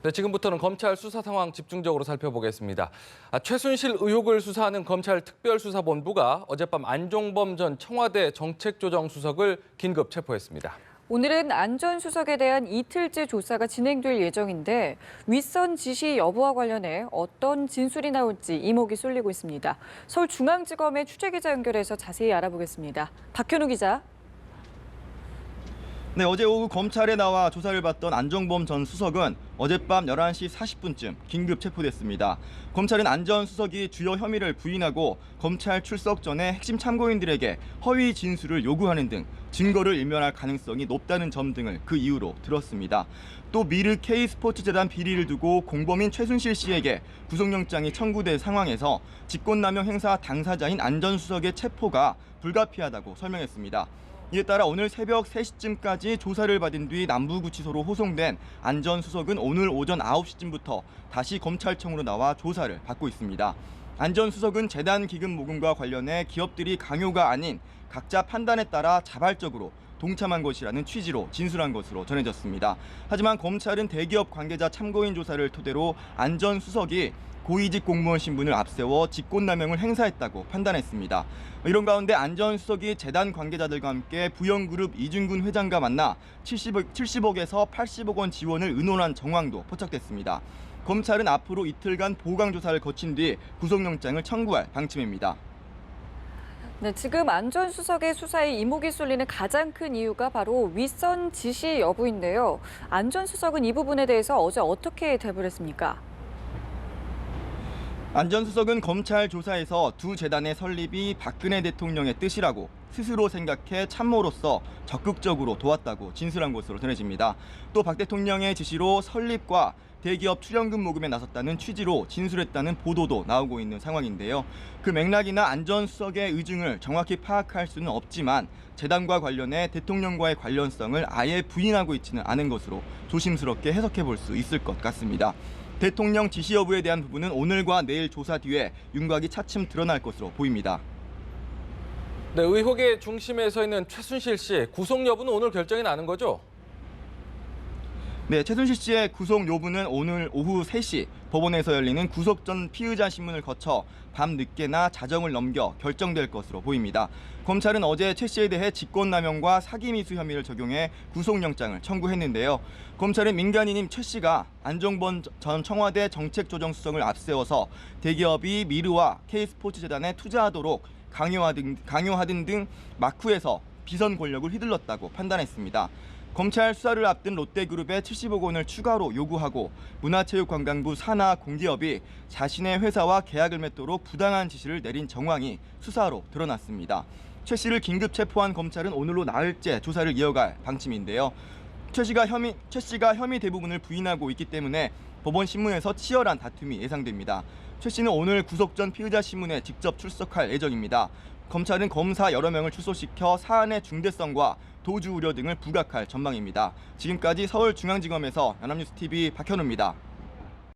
네, 지금부터는 검찰 수사 상황 집중적으로 살펴보겠습니다. 최순실 의혹을 수사하는 검찰 특별수사본부가 어젯밤 안종범 전 청와대 정책조정수석을 긴급 체포했습니다. 오늘은 안 전 수석에 대한 이틀째 조사가 진행될 예정인데 윗선 지시 여부와 관련해 어떤 진술이 나올지 이목이 쏠리고 있습니다. 서울중앙지검의 취재기자 연결해서 자세히 알아보겠습니다. 박현우 기자. 네, 어제 오후 검찰에 나와 조사를 받던 안종범 전 수석은 어젯밤 11시 40분쯤 긴급 체포됐습니다. 검찰은 안 전 수석이 주요 혐의를 부인하고 검찰 출석 전에 핵심 참고인들에게 허위 진술을 요구하는 등 증거를 일면할 가능성이 높다는 점 등을 그 이유로 들었습니다. 또 미르 K스포츠재단 비리를 두고 공범인 최순실 씨에게 구속영장이 청구된 상황에서 직권남용 행사 당사자인 안 전 수석의 체포가 불가피하다고 설명했습니다. 이에 따라 오늘 새벽 3시쯤까지 조사를 받은 뒤 남부구치소로 호송된 안 전 수석은 오늘 오전 9시쯤부터 다시 검찰청으로 나와 조사를 받고 있습니다. 안 전 수석은 재단 기금 모금과 관련해 기업들이 강요가 아닌 각자 판단에 따라 자발적으로 동참한 것이라는 취지로 진술한 것으로 전해졌습니다. 하지만 검찰은 대기업 관계자 참고인 조사를 토대로 안 전 수석이 고위직 공무원 신분을 앞세워 직권남용을 행사했다고 판단했습니다. 이런 가운데 안 전 수석이 재단 관계자들과 함께 부영그룹 이준근 회장과 만나 70억에서 80억 원 지원을 의논한 정황도 포착됐습니다. 검찰은 앞으로 이틀간 보강 조사를 거친 뒤 구속영장을 청구할 방침입니다. 네, 지금 안 전 수석의 수사에 이목이 쏠리는 가장 큰 이유가 바로 윗선 지시 여부인데요. 안 전 수석은 이 부분에 대해서 어제 어떻게 대답을 했습니까? 안 전 수석은 검찰 조사에서 두 재단의 설립이 박근혜 대통령의 뜻이라고 스스로 생각해 참모로서 적극적으로 도왔다고 진술한 것으로 전해집니다. 또 박 대통령의 지시로 설립과 대기업 출연금 모금에 나섰다는 취지로 진술했다는 보도도 나오고 있는 상황인데요. 그 맥락이나 안 전 수석의 의중을 정확히 파악할 수는 없지만 재단과 관련해 대통령과의 관련성을 아예 부인하고 있지는 않은 것으로 조심스럽게 해석해 볼 수 있을 것 같습니다. 대통령 지시 여부에 대한 부분은 오늘과 내일 조사 뒤에 윤곽이 차츰 드러날 것으로 보입니다. 네, 의혹의 중심에 서 있는 최순실 씨 구속 여부는 오늘 결정이 나는 거죠? 네, 최순실 씨의 구속 여부는 오늘 오후 3시 법원에서 열리는 구속 전 피의자 신문을 거쳐 밤늦게나 자정을 넘겨 결정될 것으로 보입니다. 검찰은 어제 최 씨에 대해 직권남용과 사기미수 혐의를 적용해 구속영장을 청구했는데요. 검찰은 민간인인 최 씨가 안종범 전 청와대 정책조정수석을 앞세워서 대기업이 미르와 K스포츠재단에 투자하도록 강요하던 등 막후에서 비선 권력을 휘둘렀다고 판단했습니다. 검찰 수사를 앞둔 롯데그룹에 70억 원을 추가로 요구하고 문화체육관광부 산하 공기업이 자신의 회사와 계약을 맺도록 부당한 지시를 내린 정황이 수사로 드러났습니다. 최 씨를 긴급 체포한 검찰은 오늘로 나흘째 조사를 이어갈 방침인데요. 최 씨가 혐의 대부분을 부인하고 있기 때문에 법원 신문에서 치열한 다툼이 예상됩니다. 최 씨는 오늘 구속 전 피의자 신문에 직접 출석할 예정입니다. 검찰은 검사 여러 명을 출소시켜 사안의 중대성과 도주 우려 등을 부각할 전망입니다. 지금까지 서울중앙지검에서 연합뉴스TV 박현우입니다.